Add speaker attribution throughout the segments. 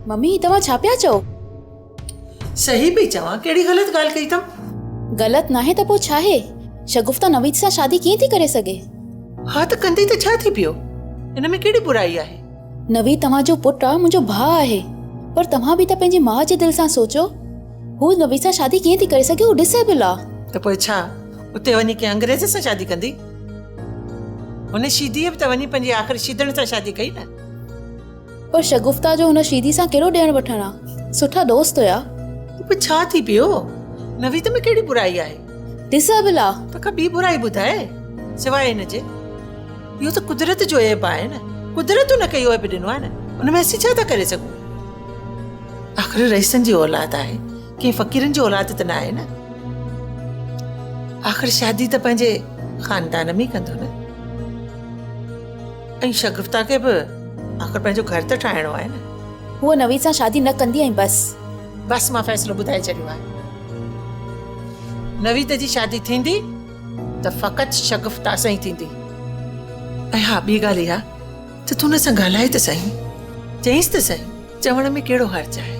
Speaker 1: Mummy तव्हां छा पिया चओ?
Speaker 2: सही पई चवां, कहिड़ी ग़लति ॻाल्हि कई अथम?
Speaker 1: ग़लति नाहे त पोइ छा आहे? शगुफ्ता नवीद सां शादी कीअं थी करे सघे?
Speaker 2: हा त कंदी त छा थी पियो? हिन में कहिड़ी बुराई आहे?
Speaker 1: नवीद तव्हांजो पुटु आहे, मुंहिंजो भाउ आहे, पर तव्हां बि त पंहिंजी माउ जे दिलि सां सोचो। हू नवीद सां शादी कीअं थी करे सघे? हू डिसेबल आहे।
Speaker 2: त पोइ छा उते वञी कंहिं अंग्रेज़ सां शादी कंदी? हुन शीदीअ बि त वञी पंहिंजी आख़िरी शीदण सां शादी कई न।
Speaker 1: पर शगुफ्ता जो हुन शीदी सां कहिड़ो ॾियण वठण आहे? सुठा दोस्त हुया।
Speaker 2: पोइ छा थी पियो? नवीद में कहिड़ी बुराई आहे?
Speaker 1: डिसेबल आहे।
Speaker 2: तोखां ॿी बुराई ॿुधाए सिवाय हिनजे? इहो त कुदरत जो ऐब आहे न। कुदरत न कयो ऐब ॾिनो आहे न, उन में असीं छा था करे सघूं? आख़िर रईसनि जी औलाद आहे, कंहिं फ़क़ीरनि जी औलाद त न आहे न। आख़िर शादी त पंहिंजे ख़ानदान में कंदो न। ऐं शगुफ्ता खे बि आख़िर पंहिंजो घर त ठाहिणो आहे न।
Speaker 1: हूअ नवीद सां शादी न कंदी ऐं
Speaker 2: बस मां फ़ैसिलो ॿुधाए छॾियो आहे। नवीद जी शादी थींदी त फ़क़ति शगुफ्ता सां ई थींदी। ऐं हा ॿी ॻाल्हि इहा त तूं हुन सां ॻाल्हाए त सही, चईंसि त सही, चवण में कहिड़ो हर्ज आहे?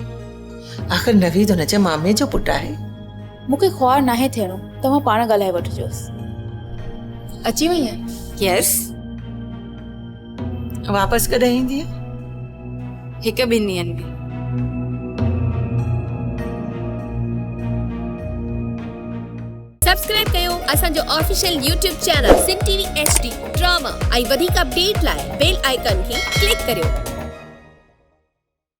Speaker 2: आख़िर नवीद हुनजे मामे जो पुटु आहे।
Speaker 1: मूंखे ख्वार नाहे थियणो, तव्हां पाण ॻाल्हाए वठिजोसि। अची वई आहे?
Speaker 3: यस,
Speaker 2: वापसि कॾहिं ईंदीअ?
Speaker 3: 1-2 ॾींहंनि में।
Speaker 4: सब्सक्राइब कयो असांजो official YouTube channel Sindh TV HD drama ऐं वधीक अपडेट लाइ बेल आइकन खे क्लिक करियो।